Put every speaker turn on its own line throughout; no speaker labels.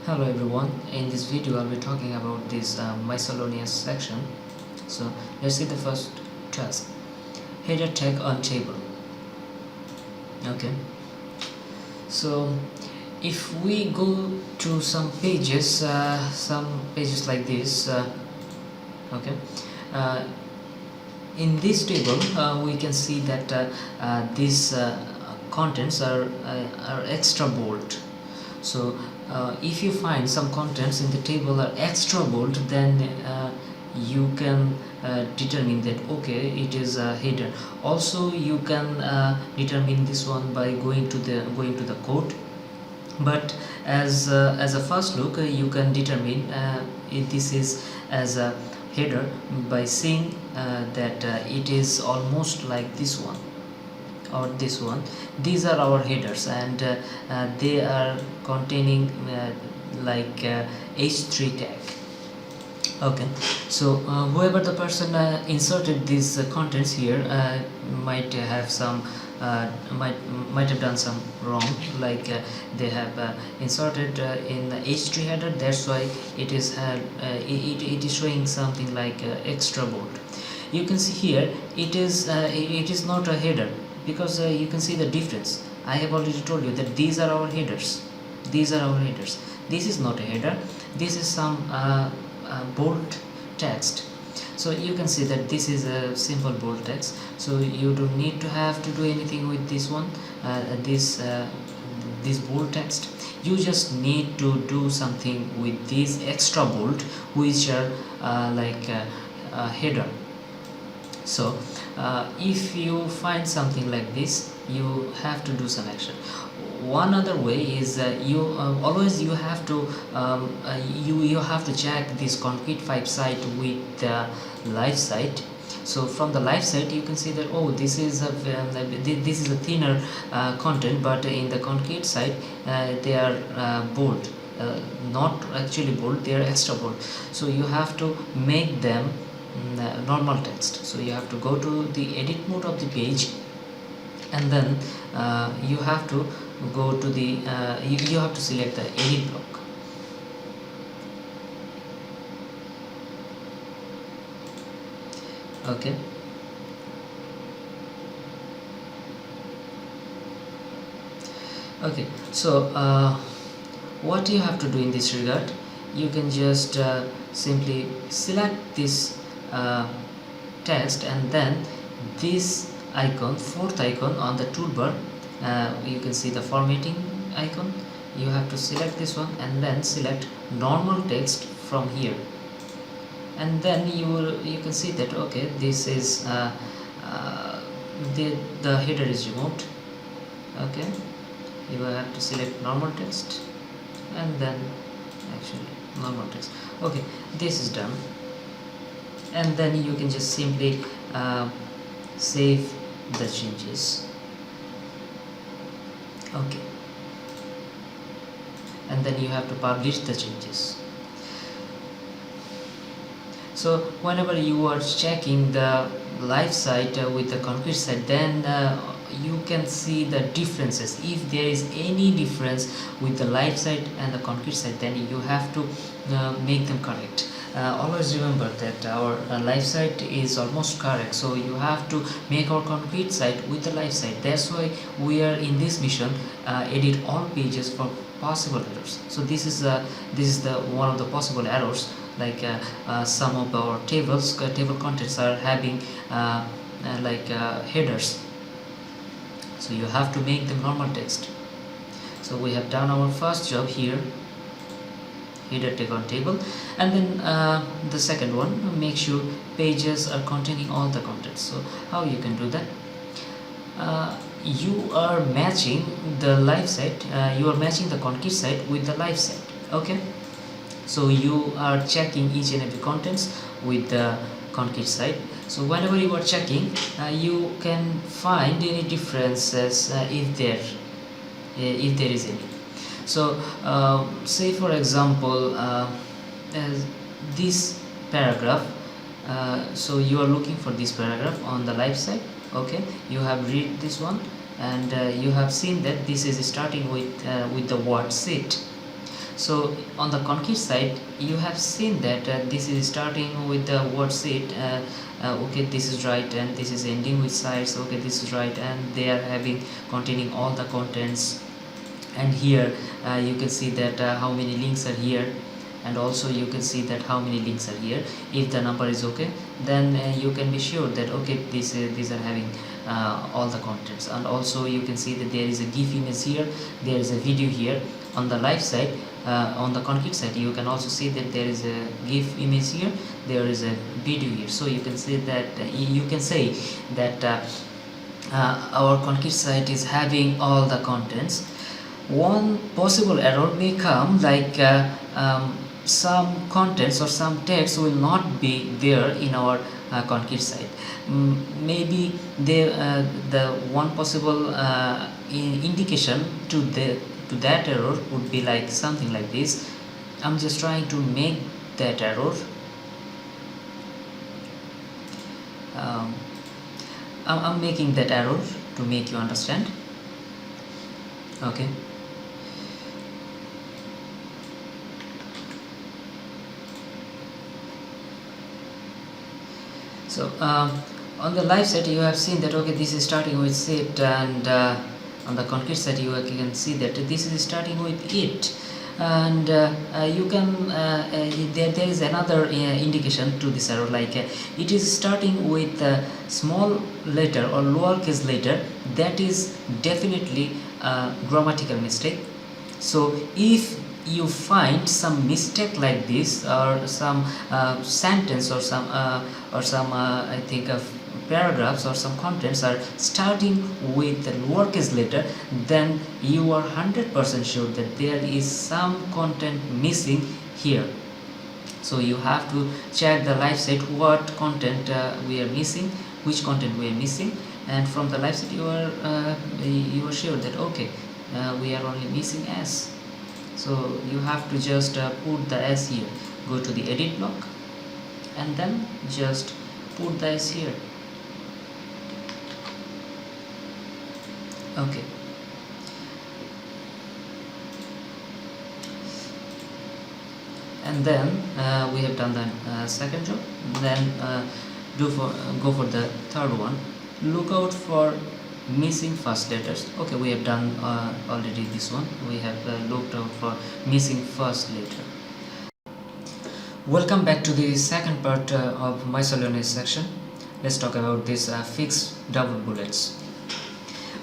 Hello everyone, in this video I'll be talking about this miscellaneous section. So let's see the first task, header tag on table. Okay, so if we go to some pages like this, okay, uh, in this table we can see that these contents are extra bold. So if you find some contents in the table are extra bold, then you can determine that okay, it is a header. Also you can determine this one by going to the code, but as a first look you can determine if this is as a header by seeing that it is almost like this one or this one. These are our headers, and they are containing h3 tag. Okay, so whoever the person inserted these contents here might have some might have done some wrong, they have inserted in the h3 header. That's why it is it is showing something like extra bold. You can see here it is not a header, because you can see the difference. I have already told you that these are our headers. This is not a header. This is some bold text. So you can see that this is a simple bold text, so you don't need to have to do anything with this one, this bold text. You just need to do something with these extra bold, which are header. So if you find something like this, you have to do some action. One other way is you always you have to you have to check this concrete 5 site with the live site. So from the live site you can see that oh, this is a thinner content, but in the concrete site they are bold, not actually bold, they are extra bold. So you have to make them normal text. So you have to go to the edit mode of the page, and then you have to go to the you have to select the edit block. Okay, so what you have to do in this regard, you can just simply select this text, and then this icon, fourth icon on the toolbar, you can see the formatting icon. You have to select this one and then select normal text from here, and then you can see that okay, this is the header is removed. Okay, you will have to select normal text and then actually normal text. Okay, this is done, and then you can just simply save the changes. Okay, and then you have to publish the changes. So whenever you are checking the live site with the concrete site, then you can see the differences. If there is any difference with the live site and the concrete site, then you have to make them correct. Always remember that our live site is almost correct, so you have to make our concrete site with the live site. That's why we are in this mission edit all pages for possible errors. So this is the one of the possible errors, some of our table contents are having headers, so you have to make them normal text. So we have done our first job here, header tag on table, and then the second one, make sure pages are containing all the contents. So how you can do that, you are matching the live site, you are matching the concrete site with the live site. Okay, so you are checking each and every contents with the concrete site. So whenever you are checking, you can find any differences if there is any. So say for example as this paragraph, so you are looking for this paragraph on the live site. Okay, you have read this one, and you have seen that this is starting with the word sit. So on the concrete side you have seen that this is starting with the word seat, okay, this is right, and this is ending with sides, okay, this is right, and they are having containing all the contents. And here you can see that how many links are here, and also you can see that how many links are here. If the number is okay, then you can be sure that okay, these are having all the contents. And also you can see that there is a gif image here, there is a video here. On the live side, on the concrete side, you can also see that there is a gif image here, there is a video here. So you can see that you can say that our concrete site is having all the contents. One possible error may come like some contents or some text will not be there in our concrete site. Maybe the one possible indication to that error would be like something like this. I'm just trying to make that error. um, I'm making that error to make you understand. Okay. So on the live set you have seen that okay, this is starting with sit, and on the concrete set you can see that this is starting with it. And you can there is another indication to this error, like it is starting with a small letter or lowercase letter. That is definitely a grammatical mistake. So if you find some mistake like this, or some sentence, or some I think of paragraphs or some contents are starting with the lowercase letter, then you are 100% sure that there is some content missing here. So you have to check the live set what content we are missing, which content we are missing, and from the live set you are sure that okay, we are only missing s. So you have to just put the s here, go to the edit block, and then just put the s here. Okay. And then we have done the second job. Then go for the third one. Look out for missing first letters. Okay, we have done already this one. We have looked out for missing first letter. Welcome back to the second part of miscellaneous section. Let's talk about this fixed double bullets.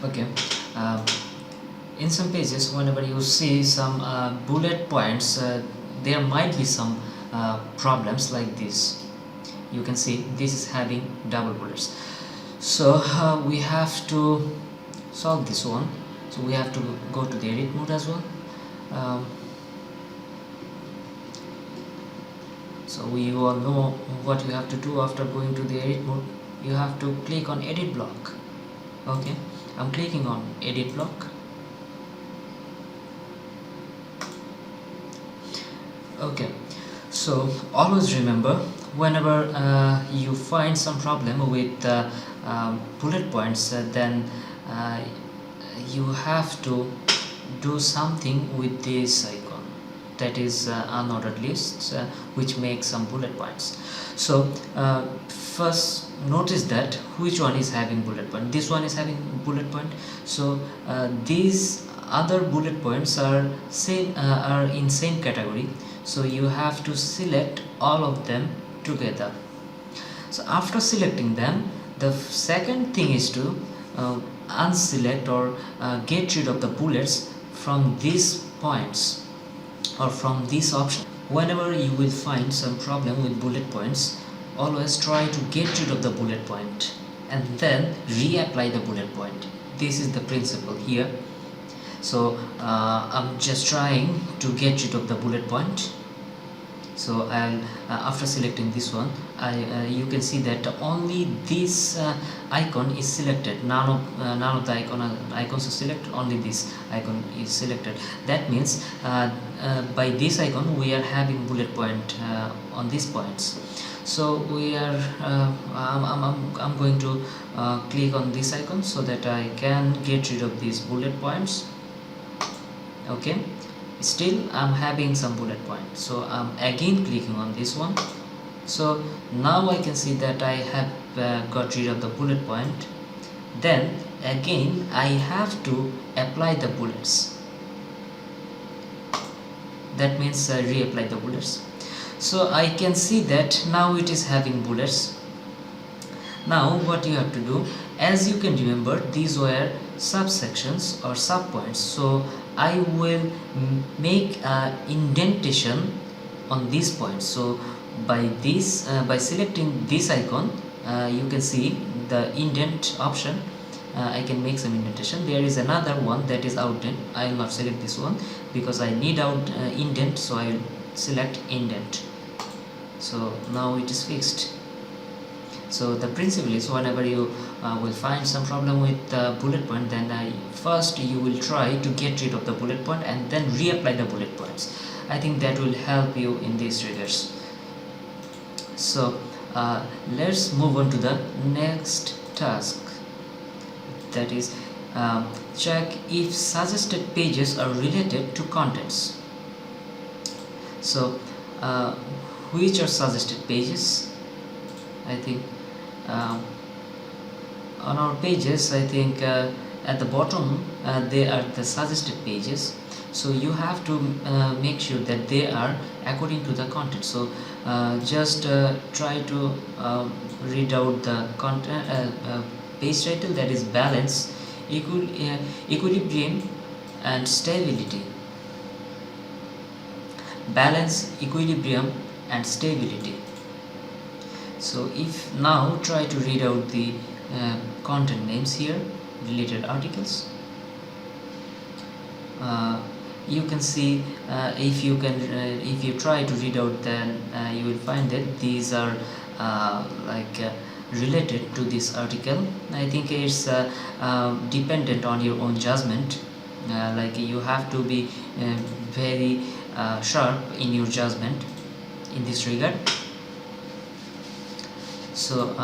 Okay. In some pages, whenever you see some bullet points, there might be some problems like this. You can see this is having double bullets. So we have to solve this one. So we have to go to the edit mode as well. So you all know what you have to do after going to the edit mode. You have to click on edit block. Okay, I'm clicking on edit block. Okay, so always remember, whenever you find some problem with bullet points, then you have to do something with this icon, that is unordered lists, which makes some bullet points. So first notice that which one is having bullet point. This one is having bullet point. So these other bullet points are in same category. So you have to select all of them together. So after selecting them, the second thing is to unselect or get rid of the bullets from these points or from this option. Whenever you will find some problem with bullet points, always try to get rid of the bullet point and then reapply the bullet point. This is the principle here. So I'm just trying to get rid of the bullet point. So I'll after selecting this one, you can see that only this icon is selected. None of the icons are selected. Only this icon is selected. That means by this icon we are having bullet point on these points. So we are I'm going to click on this icon so that I can get rid of these bullet points. Okay, still I'm having some bullet point, so I'm again clicking on this one. So now I can see that I have got rid of the bullet point. Then again I have to apply the bullets, that means reapply the bullets. So I can see that now it is having bullets. Now what you have to do, as you can remember, these were subsections or subpoints, so I will make indentation on these points. So by this by selecting this icon, you can see the indent option. I can make some indentation. There is another one that is outdent. I will not select this one because I need out indent, so I will select indent. So now it is fixed. So the principle is, whenever you will find some problem with the bullet point, then first you will try to get rid of the bullet point and then reapply the bullet points. I think that will help you in these regards. So let's move on to the next task, that is check if suggested pages are related to contents. So which are suggested pages? I think on our pages, I think at the bottom they are the suggested pages, so you have to make sure that they are according to the content. So just try to read out the content page title, that is balance, equilibrium and stability. Balance, equilibrium and stability. So if now try to read out the content names here, related articles, you can see if you try to read out, then you will find that these are related to this article. I think it's dependent on your own judgment. Like you have to be very sharp in your judgment in this regard. So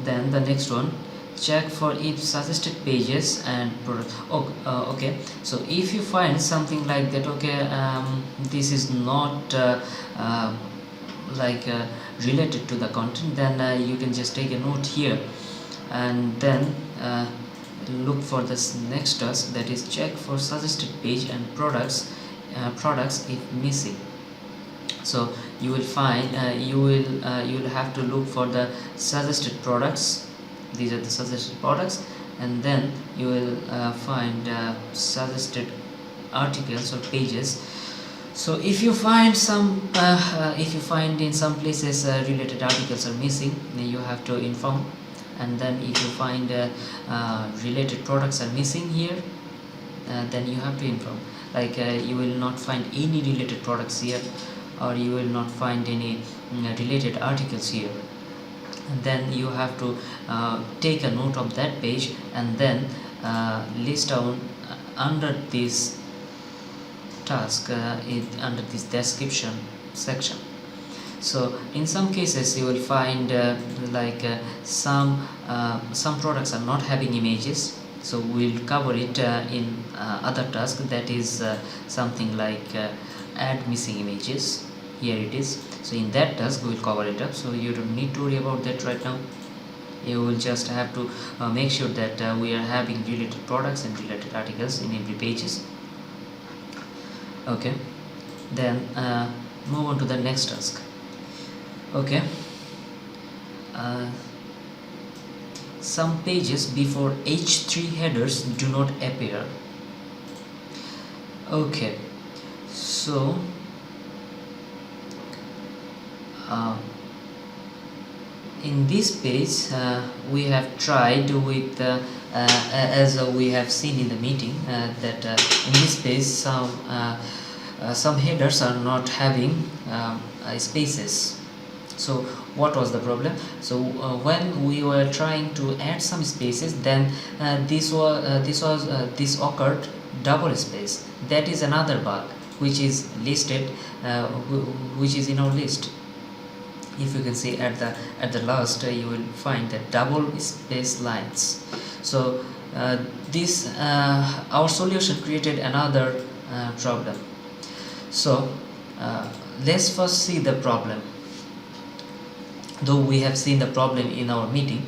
then the next one, check for if suggested pages and products. Okay, so if you find something like that, okay, this is not related to the content, then you can just take a note here and then look for this next task, that is check for suggested page and products if missing. So you will find you will have to look for the suggested products. These are the suggested products, and then you will find suggested articles or pages. So if you find in some places related articles are missing, then you have to inform. And then if you find related products are missing here, then you have to inform. Like you will not find any related products here, or you will not find any related articles here, and then you have to take a note of that page and then list down under this task under this description section. So in some cases you will find some products are not having images, so we'll cover it in other task, that is something like add missing images. Here it is. So in that task we will cover it up, so you don't need to worry about that right now. You will just have to make sure that we are having related products and related articles in every pages. Okay, then move on to the next task. Okay, some pages before H3 headers do not appear. Okay, so in this page we have tried with as we have seen in the meeting that in this page some headers are not having spaces. So what was the problem? So when we were trying to add some spaces, then this occurred double space. That is another bug which is listed which is in our list. If you can see at the last, you will find that double space lines. So this our solution created another problem. So let's first see the problem. Though we have seen the problem in our meeting,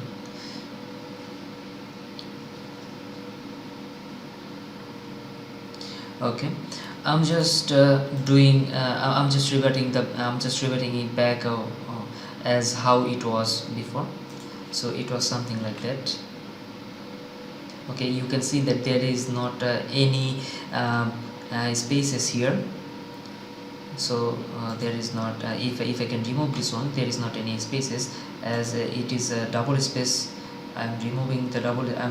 okay, I'm just I'm just reverting it back as how it was before. So it was something like that. Okay, you can see that there is not any spaces here. So there is not if I can remove this one, there is not any spaces, as it is a double space. I'm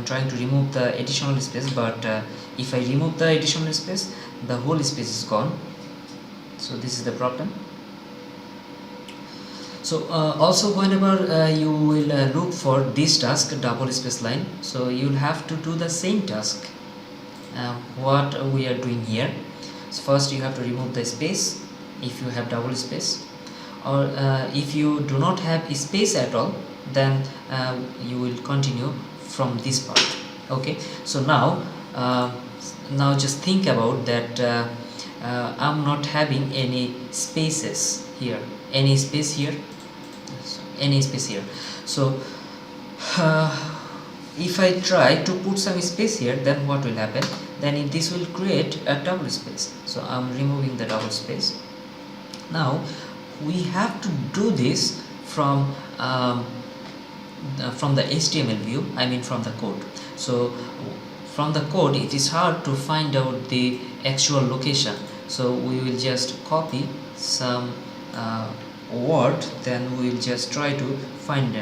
trying to remove the additional space, but if I remove the additional space, the whole space is gone. So this is the problem. So also whenever you will look for this task, double space line, so you will have to do the same task what we are doing here. So first you have to remove the space if you have double space, or if you do not have space at all, then you will continue from this part. Okay, so now just think about that. I'm not having any spaces here, any space here, so if I try to put some space here, then what will happen? Then this will create a double space. So I'm removing the double space. Now we have to do this from the HTML view, I mean from the code. So from the code it is hard to find out the actual location, so we will just copy some word, then we will just try to find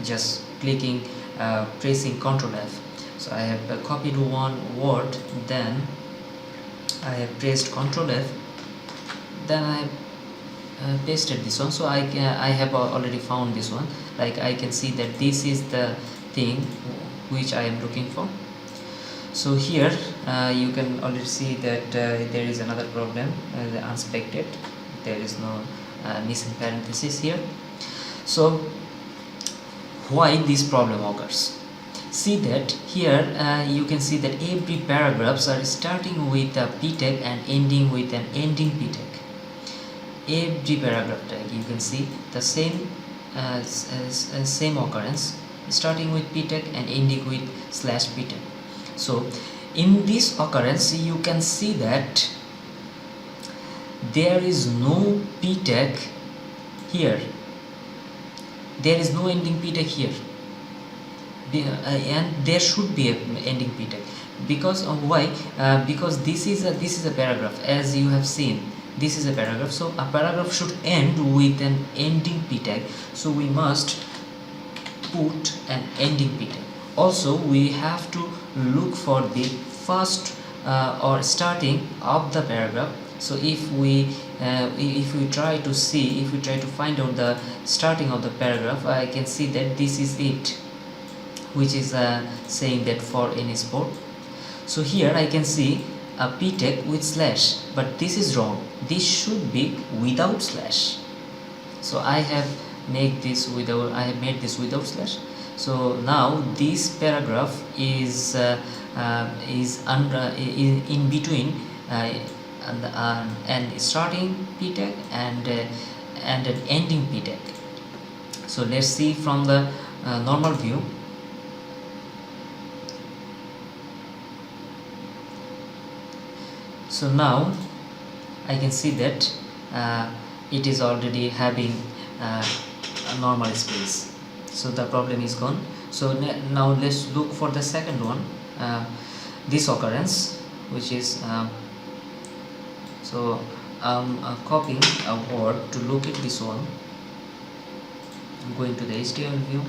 just clicking pressing Ctrl F. So I have copied one word, then I have pressed Ctrl F, then I have pasted this one. So I have already found this one. Like I can see that this is the thing which I am looking for. So here you can already see that there is another problem, the unexpected. There is no missing parenthesis here. So why this problem occurs? See that here you can see that every paragraphs are starting with a p tag and ending with an ending p tag. Every paragraph tag you can see the same same occurrence, starting with p tag and ending with /p tag. So in this occurrence you can see that there is no p tag here, there is no ending p tag here, and there should be an ending p tag. Because of why? Because this is a paragraph, as you have seen. This is a paragraph, so a paragraph should end with an ending p tag, so we must put an ending p tag. Also we have to look for the first or starting of the paragraph. So if we try to find out the starting of the paragraph, I can see that this is it, which is saying that for any sport. So here I can see a p tag with slash, but this is wrong. This should be without slash. So I have made this without slash. So now this paragraph is in between and starting p tag and an ending p tag. So let's see from the normal view. So now I can see that it is already having a normal space, so the problem is gone. So now let's look for the second one, this occurrence, which is so I'm copying a word to look at this one. I'm going to the HTML view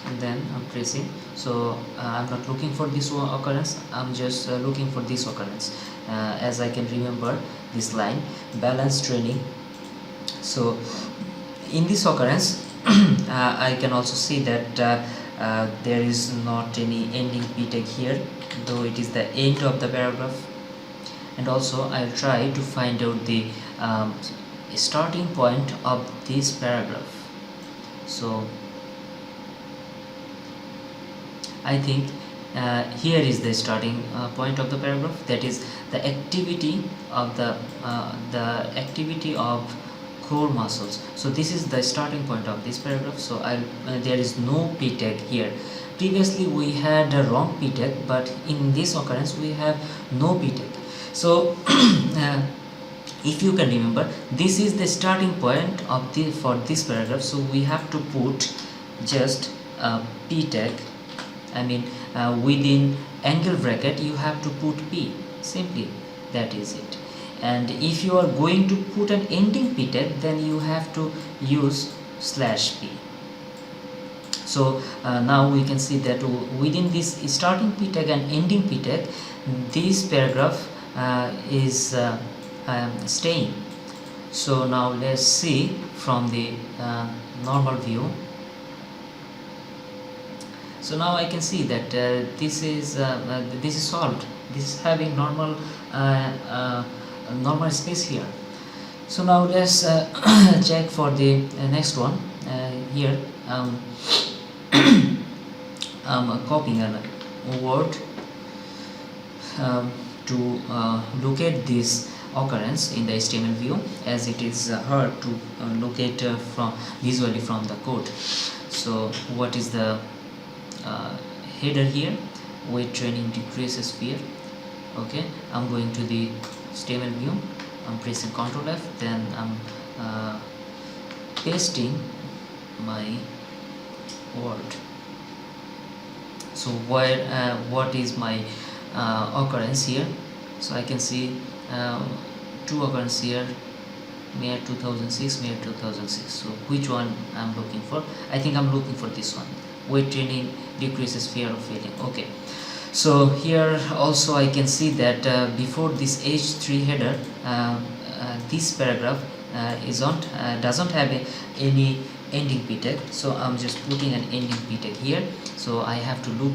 and then I'm pressing. So I'm not looking for this one occurrence, I'm just looking for this occurrence, as I can remember this line, balance training. So in this occurrence I can also see that there is not any ending p tag here, though it is the end of the paragraph. And also I'll try to find out the starting point of this paragraph. So I think here is the starting point of the paragraph, that is the activity of the activity of core muscles. So this is the starting point of this paragraph. So there is no p tag here. Previously we had a wrong p tag, but in this occurrence we have no p tag. So if you can remember, this is the starting point of for this paragraph, so we have to put just a p tag. I mean, within angle bracket you have to put p, simply, that is it. And if you are going to put an ending p tag, then you have to use /p. So now we can see that within this starting p tag and ending p tag, this paragraph is staying. So now let's see from the normal view. So now I can see that this is solved. This is having normal normal space here. So now let's check for the next one. Here I'm copying a word to locate this occurrence in the HTML view, as it is hard to locate from visually from the code. So what is the header here? Weight training decreases fear. Okay, I'm going to the HTML view, I'm pressing Ctrl F, then I'm pasting my word. So where what is my occurrence here? So I can see two occurrences here, May 2006, May 2006. So which one I'm looking for? I think I'm looking for this one. Weight training decreases fear of failing. Okay. So here also I can see that before this H3 header, this paragraph doesn't have any ending p tag. So I'm just putting an ending p tag here. So I have to look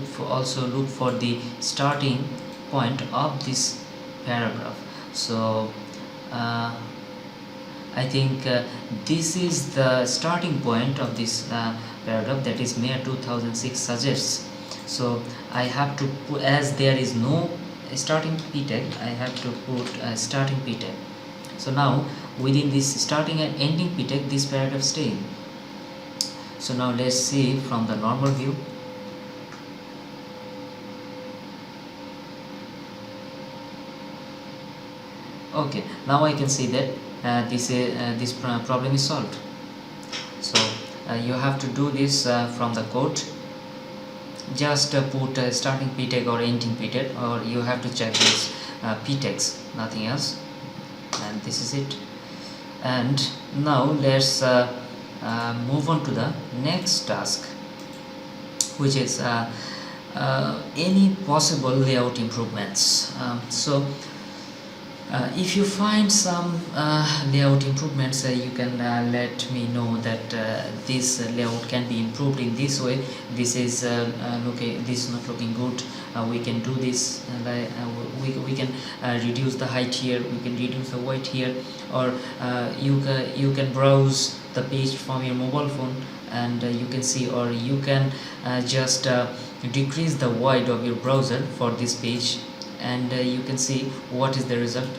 for the starting point of this paragraph. So I think this is the starting point of this paragraph, that is May 2006 suggests. So I have to put, as there is no starting p tag, I have to put a starting p tag. So now within this starting and ending p tag, this paragraph staying. So now let's see from the normal view. Okay, now I can see that this problem is solved. So you have to do this from the code. Just put starting p tag or ending p tag, or you have to check this p tags, nothing else. And this is it. And now let's move on to the next task, which is any possible layout improvements. If you find some layout improvements, you can let me know that this layout can be improved in this way. This is this is not looking good. We can do this, and we can reduce the height here. We can reduce the weight here, or you can browse the page from your mobile phone, and you can see, or you can just decrease the width of your browser for this page, and you can see what is the result.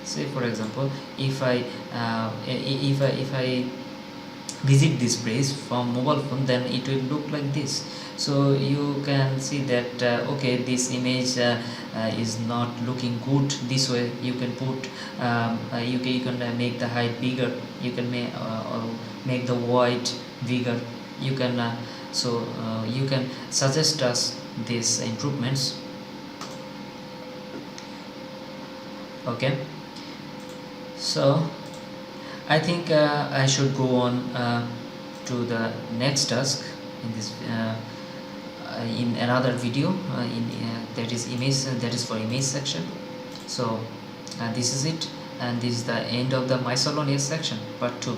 Say for example, if I visit this page from mobile phone, then it will look like this. So you can see that okay, this image is not looking good this way. You can put you can make the height bigger, you can make the width bigger. You can you can suggest us these improvements. Okay, so I think I should go on to the next task in this in another video that is for image section. So this is it, and this is the end of the miscellaneous section part 2.